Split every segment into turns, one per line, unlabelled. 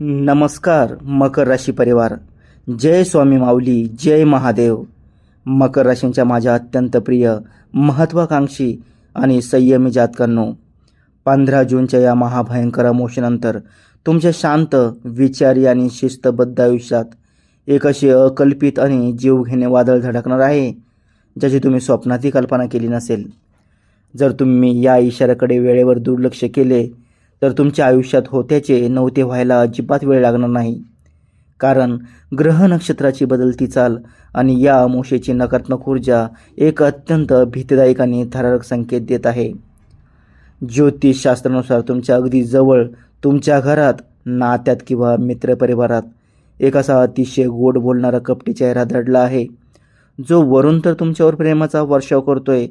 नमस्कार मकर राशी परिवार. जय स्वामी माऊली, जय महादेव. मकर राशींच्या माझ्या अत्यंत प्रिय, महत्त्वाकांक्षी आणि संयमी जातकांनो, 15 जूनच्या या महाभयंकर अमावस्येनंतर तुमच्या शांत, विचारी आणि शिस्तबद्ध आयुष्यात एक असे अकल्पित आणि जीवघेणे वादळ धडकणार आहे, ज्याची तुम्ही स्वप्नातही कल्पना केली नसेल. जर तुम्ही या इशाऱ्याकडे वेळेवर दुर्लक्ष केले तर तुमच्या आयुष्यात होत्याचे नव्हते व्हायला अजिबात वेळ लागणार नाही. कारण ग्रह नक्षत्राची बदलती चाल आणि या अमावस्येची नकारात्मक ऊर्जा एक अत्यंत भीतीदायक आणि थरारक संकेत देत आहे. ज्योतिषशास्त्रानुसार तुमच्या अगदी जवळ, तुमच्या घरात, नात्यात किंवा मित्रपरिवारात एक असा अतिशय गोड बोलणारा कपटी चेहरा दडला आहे, जो वरून तर तुमच्यावर प्रेमाचा वर्षाव करतोय,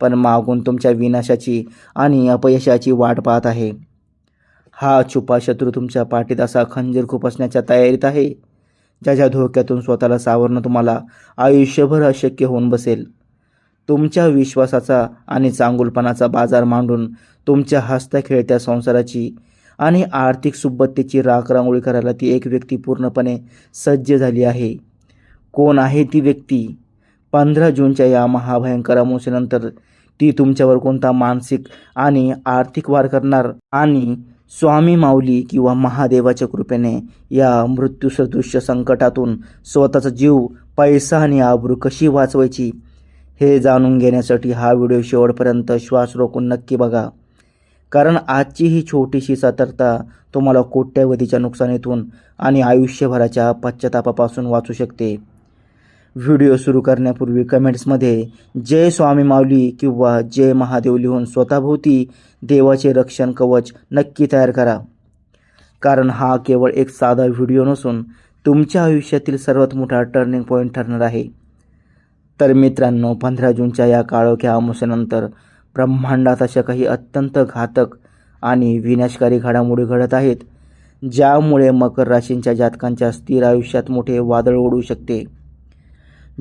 पण मागून तुमच्या विनाशाची आणि अपयशाची वाट पाहत आहे. हा छुपा शत्रू तुमच्या पाठीत असा खंजीर खुपसण्याच्या तयारीत आहे, ज्याच्या धोक्यातून स्वतःला सावरणं तुम्हाला आयुष्यभर अशक्य होऊन बसेल. तुमच्या विश्वासाचा आणि चांगुलपणाचा बाजार मांडून तुमच्या हसत्या खेळत्या संसाराची आणि आर्थिक सुबत्तेची राखरांगोळी करायला ती एक व्यक्ती पूर्णपणे सज्ज झाली आहे. कोण आहे ती व्यक्ती? 15 जूनच्या या महाभयंकर अमावस्येनंतर ती तुमच्यावर कोणता मानसिक आणि आर्थिक वार करणार आणि स्वामी माऊली किंवा महादेवाच्या कृपेने या मृत्यूसदृश्य संकटातून स्वतःचा जीव, पैसा आणि आबरू कशी वाचवायची हे जाणून घेण्यासाठी हा व्हिडिओ शेवटपर्यंत श्वास रोखून नक्की बघा. कारण आजची ही छोटीशी सतर्कता तुम्हाला कोट्यवधीच्या नुकसानीतून आणि आयुष्यभराच्या पश्चातापापासून वाचू शकते. व्हिडिओ सुरू करण्यापूर्वी कमेंट्समध्ये जय स्वामी माऊली किंवा जय महादेव लिहून स्वतःभोवती देवाचे रक्षण कवच नक्की तयार करा. कारण हा केवळ एक साधा व्हिडिओ नसून तुमच्या आयुष्यातील सर्वात मोठा टर्निंग पॉईंट ठरणार आहे. तर मित्रांनो, 15 जूनच्या या काळोख्या अमावस्येनंतर ब्रह्मांडात अशा काही अत्यंत घातक आणि विनाशकारी घडामोडी घडत आहेत, ज्यामुळे मकर राशींच्या जातकांच्या स्थिर आयुष्यात मोठे वादळ ओढू शकते.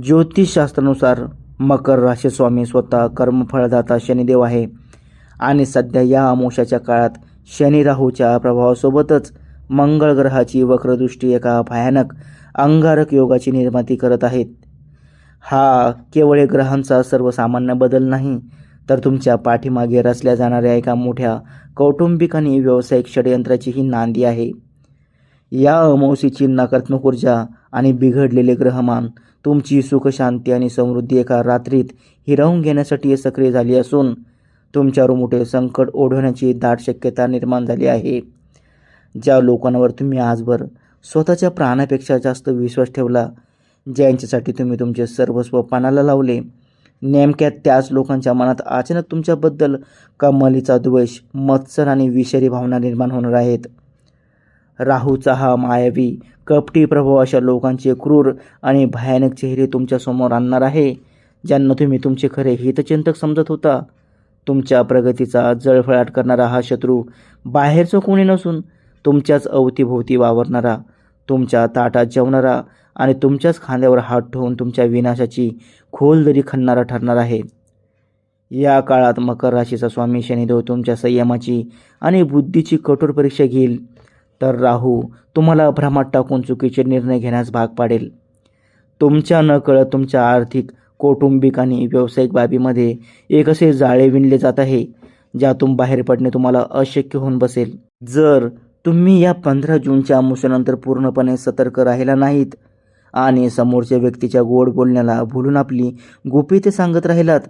ज्योतिषशास्त्रानुसार मकर राशी स्वामी स्वतः कर्मफळदाता शनिदेव आहे आणि सध्या या अमावस्याच्या काळात शनी राहूच्या प्रभावासोबतच मंगळ ग्रहाची वक्रदृष्टी एका भयानक अंगारक योगाची निर्मिती करत आहेत. हा केवळ एक ग्रहांचा सर्वसामान्य बदल नाही, तर तुमच्या पाठीमागे रचल्या जाणाऱ्या एका मोठ्या कौटुंबिक आणि व्यावसायिक षडयंत्राचीही नांदी आहे. या अमावस्येची नकारात्मक ऊर्जा आणि बिघडलेले ग्रहमान तुमची सुख, शांती आणि समृद्धी एका रात्रीत हिरावून घेण्यासाठी सक्रिय झाली असून तुमच्यावर मोठे संकट ओढवण्याची दाट शक्यता निर्माण झाली आहे. ज्या लोकांवर तुम्ही आजवर स्वतःच्या प्राणापेक्षा जास्त विश्वास ठेवला, ज्यांच्यासाठी तुम्ही तुमचे सर्वस्व पणाला लावले, नेमक्या त्याच लोकांच्या मनात अचानक तुमच्याबद्दल कमालीचा द्वेष, मत्सर आणि विषारी भावना निर्माण होणार आहेत. राहूचा हा मायावी, कपटी प्रभाव अशा लोकांचे क्रूर आणि भयानक चेहरे तुमच्यासमोर आणणार आहे, ज्यांना तुम्ही तुमचे खरे हितचिंतक समजत होता. तुमच्या प्रगतीचा जळफळाट करणारा हा शत्रू बाहेरचं कोणी नसून तुमच्याच अवतीभोवती वावरणारा, तुमच्या ताटात जेवणारा आणि तुमच्याच खांद्यावर हात ठेवून तुमच्या विनाशाची खोल दरी खणणारा ठरणार आहे. या काळात मकर राशीचा स्वामी शनिदेव तुमच्या संयमाची आणि बुद्धीची कठोर परीक्षा घेईल, तर राहू तुम्हाला भ्रमात टाकून चुकीचे निर्णय घेण्यास भाग पाडेल. तुमच्या नकळत तुमच्या आर्थिक, कौटुंबिक आणि व्यावसायिक बाबीमध्ये एक असे जाळे विणले जात आहे, ज्यातून बाहेर पडणे तुम्हाला अशक्य होऊन बसेल. जर तुम्ही या 15 जूनच्या अमावस्येनंतर पूर्णपणे सतर्क राहिला नाहीत आणि समोरच्या व्यक्तीच्या गोड बोलण्याला भुलून आपली गोप्यते सांगत राहिलात,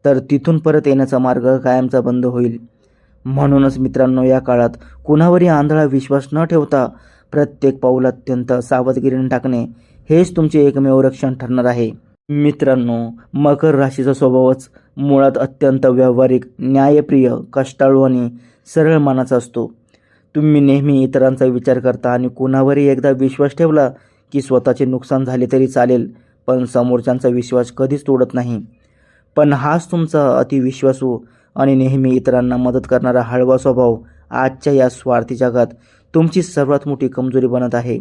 तर तिथून परत येण्याचा मार्ग कायमचा बंद होईल. म्हणूनच मित्रांनो, या काळात कुणावरही आंधळा विश्वास न ठेवता प्रत्येक पाऊल अत्यंत सावधगिरीने टाकणे हेच तुमचे एकमेव रक्षण ठरणार आहे. मित्रांनो, मकर राशीचा स्वभावच मुळात अत्यंत व्यावहारिक, न्यायप्रिय, कष्टाळू आणि सरळ मनाचा असतो. तुम्ही नेहमी इतरांचा विचार करता आणि कुणावरही एकदा विश्वास ठेवला की स्वतःचे नुकसान झाले तरी चालेल, पण समोरच्यांचा विश्वास कधीच तोडत नाही. पण हाच तुमचा अतिविश्वासू आणि नेहमी इतरांना मदत करणारा हळवा स्वभाव आजच्या या स्वार्थी जगात तुमची सर्वात मोठी कमजोरी बनत आहे.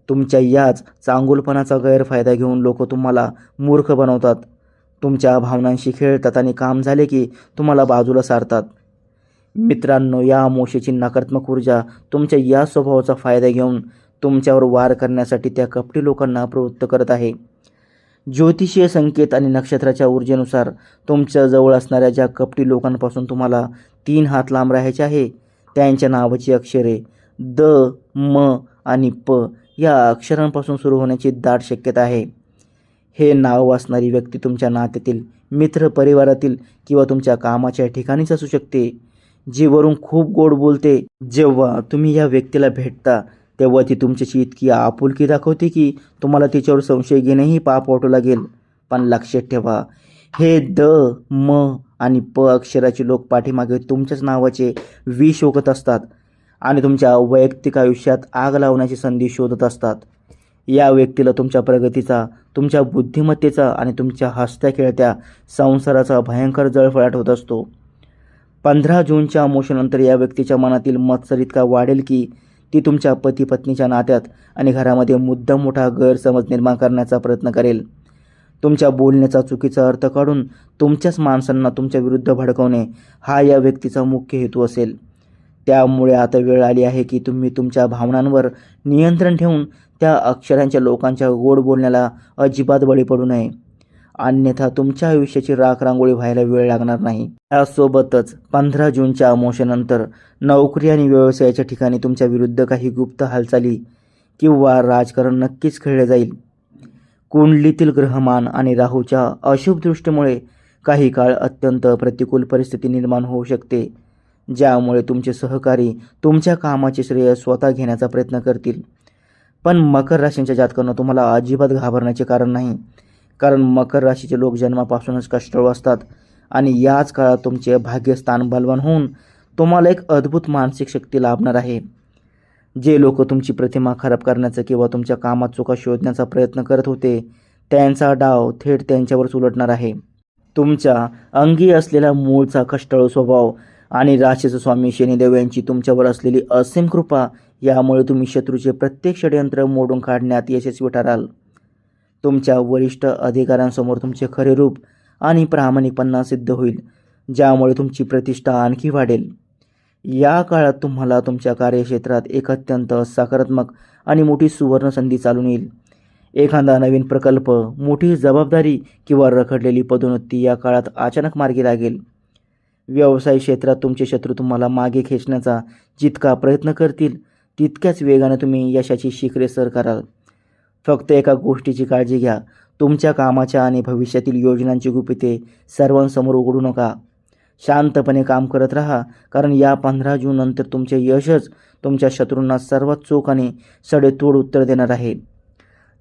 तुमच्या याच चांगुलपणाचा गैरफायदा घेऊन लोक तुम्हाला मूर्ख बनवतात, तुमच्या भावनांशी खेळतात आणि काम झाले की तुम्हाला बाजूला सारतात. मित्रांनो, या अमावस्येची नकारात्मक ऊर्जा तुमच्या या स्वभावाचा फायदा घेऊन तुमच्यावर वार करण्यासाठी त्या कपटी लोकांना प्रवृत्त करत आहे. ज्योतिषीय संकेत आणि नक्षत्राच्या ऊर्जेनुसार तुमच्या जवळ असणाऱ्या ज्या कपटी लोकांपासून तुम्हाला 3 हात लांब राहायचे आहे, त्यांच्या नावाची अक्षरे द, म आणि प या अक्षरांपासून सुरू होण्याची दाट शक्यता आहे. हे नाव असणारी व्यक्ती तुमच्या नात्यातील, मित्र परिवारातील किंवा तुमच्या कामाच्या ठिकाणीच असू शकते, जी वरून खूप गोड बोलते. जेव्हा तुम्ही या व्यक्तीला भेटता तेव्हा ती तुमच्याशी इतकी आपुलकी दाखवते की तुम्हाला तिच्यावर संशय घेणेही पाप वाटू लागेल. पण लक्षात ठेवा, हे द, म आणि प अक्षराचे लोक पाठीमागे तुमच्याच नावाचे विष ओकत असतात आणि तुमच्या वैयक्तिक आयुष्यात आग लावण्याची संधी शोधत असतात. या व्यक्तीला तुमच्या प्रगतीचा, तुमच्या बुद्धिमत्तेचा आणि तुमच्या हसत्या खेळत्या संसाराचा भयंकर जळफळाट होत असतो. 15 जूनच्या अमावस्येनंतर या व्यक्तीच्या मनातील मत्सर इतका वाढेल की ती तुमच्या पती पत्नीच्या नात्यात आणि घरामध्ये मुद्दाम मोठा गैरसमज निर्माण करण्याचा प्रयत्न करेल. तुमच्या बोलण्याचा चुकीचा अर्थ काढून तुमच्याच माणसांना तुमच्या विरुद्ध भडकवणे हा या व्यक्तीचा मुख्य हेतू असेल. त्यामुळे आता वेळ आली आहे की तुम्ही तुमच्या भावनांवर नियंत्रण ठेवून त्या अक्षरांच्या लोकांच्या गोड बोलण्याला अजिबात बळी पडू नये, अन्यथा तुमच्या आयुष्याची राख रांगोळी व्हायला वेळ लागणार नाही. यासोबतच 15 जूनच्या अमावस्येनंतर नोकरी आणि व्यवसायाच्या ठिकाणी तुमच्या विरुद्ध काही गुप्त हालचाली किंवा राजकारण नक्कीच खेळले जाईल. कुंडलीतील ग्रहमान आणि राहूच्या अशुभ दृष्टीमुळे काही काळ अत्यंत प्रतिकूल परिस्थिती निर्माण होऊ शकते, ज्यामुळे तुमचे सहकारी तुमच्या कामाचे श्रेय स्वतः घेण्याचा प्रयत्न करतील. पण मकर राशीच्या जातकांना तुम्हाला अजिबात घाबरण्याचे कारण नाही, कारण मकर राशीचे लोक जन्मापासूनच कष्टाळू असतात आणि याच काळात तुमचे भाग्यस्थान बलवान होऊन तुम्हाला एक अद्भुत मानसिक शक्ती लाभणार आहे. जे लोक तुमची प्रतिमा खराब करण्याचा किंवा तुमच्या कामात चुका शोधण्याचा प्रयत्न करत होते, त्यांचा डाव थेट त्यांच्यावरच उलटणार आहे. तुमच्या अंगी असलेला मूळचा कष्टाळू स्वभाव आणि राशीचा स्वामी शनिदेव यांची तुमच्यावर असलेली असीम कृपा यामुळे तुम्ही शत्रूचे प्रत्येक षडयंत्र मोडून काढण्यात यशस्वी ठराल. तुमच्या वरिष्ठ अधिकाऱ्यांसमोर तुमचे खरे रूप आणि प्रामाणिकपणा सिद्ध होईल, ज्यामुळे तुमची प्रतिष्ठा आणखी वाढेल. या काळात तुम्हाला तुमच्या कार्यक्षेत्रात एक अत्यंत सकारात्मक आणि मोठी सुवर्ण संधी चालून येईल. एखादा नवीन प्रकल्प, मोठी जबाबदारी किंवा रखडलेली पदोन्नती या काळात अचानक मार्गी लागेल. व्यवसाय क्षेत्रात तुमचे शत्रू तुम्हाला मागे खेचण्याचा जितका प्रयत्न करतील, तितक्याच वेगाने तुम्ही यशाची शिखरे सर कराल. फक्त एका गोष्टीची काळजी घ्या, तुमच्या कामाच्या आणि भविष्यातील योजनांची गुपिते सर्वांसमोर उघडू नका. शांतपणे काम करत राहा, कारण या 15 जून नंतर तुमचे यशच तुमच्या शत्रूंना सर्वात चोख आणि सडेतोड उत्तर देणार आहे.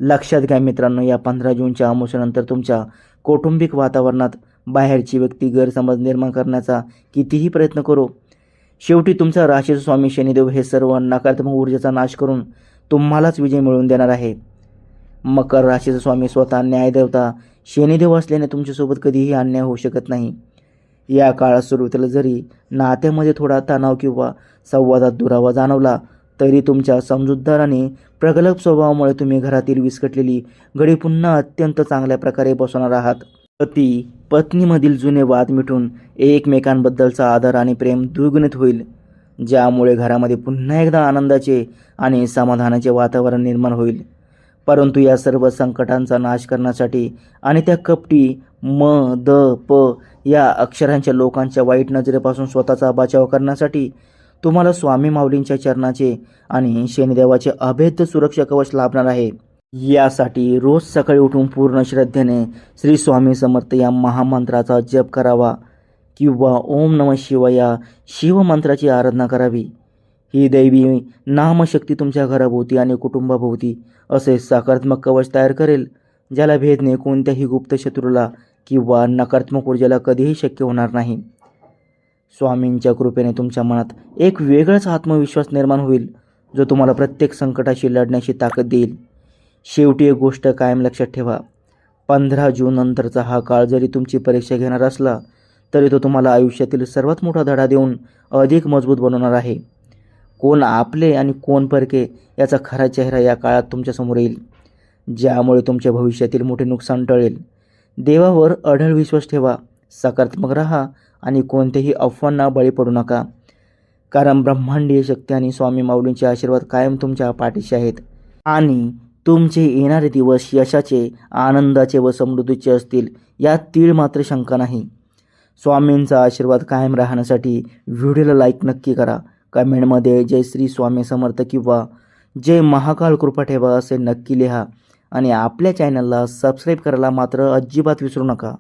लक्षात घ्या मित्रांनो, या 15 जूनच्या अमावस्येनंतर तुमच्या कौटुंबिक वातावरणात बाहेरची व्यक्ती गैरसमज निर्माण करण्याचा कितीही प्रयत्न करो, शेवटी तुमचा राशीचा स्वामी शनिदेव हे सर्व नकारात्मक ऊर्जेचा नाश करून तुम्हालाच विजय मिळवून देणार आहे. मकर राशीचा स्वामी स्वतः न्यायदेवता शनिदेव असल्याने तुमच्यासोबत कधीही अन्याय होऊ शकत नाही. या काळात सुरुवातीला जरी नात्यामध्ये थोडा तणाव किंवा संवादात दुरावा जाणवला, तरी तुमच्या समजूतदार आणि प्रगल्भ स्वभावामुळे तुम्ही घरातील विस्कटलेली घडी पुन्हा अत्यंत चांगल्या प्रकारे बसवणार आहात. पती पत्नीमधील जुने वाद मिटून एकमेकांबद्दलचा आदर आणि प्रेम द्विगुणित होईल, ज्यामुळे घरामध्ये पुन्हा एकदा आनंदाचे आणि समाधानाचे वातावरण निर्माण होईल. परंतु या सर्व संकटांचा नाश करण्यासाठी आणि त्या कपटी म, द, प या अक्षरांच्या लोकांच्या वाईट नजरेपासून स्वतःचा बचाव करण्यासाठी तुम्हाला स्वामी माऊलींच्या चरणाचे आणि शनिदेवाचे अभेद्य सुरक्षा कवच लाभणार आहे. यासाठी रोज सकाळी उठून पूर्ण श्रद्धेने श्री स्वामी समर्थ या महामंत्राचा जप करावा किंवा ओम नमः शिवाय या शिवमंत्राची आराधना करावी. ही दैवी नामशक्ती तुमच्या घराभोवती आणि कुटुंबाभोवती असे सकारात्मक कवच तयार करेल, ज्याला भेदणे कोणत्याही गुप्त शत्रूला किंवा नकारात्मक ऊर्जेला कधीही शक्य होणार नाही. स्वामींच्या कृपेने तुमच्या मनात एक वेगळाच आत्मविश्वास निर्माण होईल, जो तुम्हाला प्रत्येक संकटाशी लढण्याची ताकद देईल. शेवटी एक गोष्ट कायम लक्षात ठेवा, 15 जून नंतरचा हा काळ जरी तुमची परीक्षा घेणार असला, तरी तो तुम्हाला आयुष्यातील सर्वात मोठा धडा देऊन अधिक मजबूत बनवणार आहे. कोण आपले आणि कोण परके याचा खरा चेहरा या काळात तुमच्यासमोर येईल, ज्यामुळे तुमच्या भविष्यातील मोठे नुकसान टळेल. देवावर अढळ विश्वास ठेवा, सकारात्मक राहा आणि कोणत्याही अफवांना बळी पडू नका. कारण ब्रह्मांडीय शक्ती आणि स्वामी माऊलींचे आशीर्वाद कायम तुमच्या पाठीशी आहेत आणि तुमचे येणारे दिवस यशाचे, आनंदाचे व समृद्धीचे असतील यात तीळ मात्र शंका नाही. स्वामींचा आशीर्वाद कायम राहण्यासाठी व्हिडिओला लाईक नक्की करा. कमेंटमध्ये जय श्री स्वामी समर्थ किंवा जय महाकाल कृपा ठेवा असे नक्की लिहा आणि आपल्या चॅनलला सबस्क्राईब करायला मात्र अजिबात विसरू नका.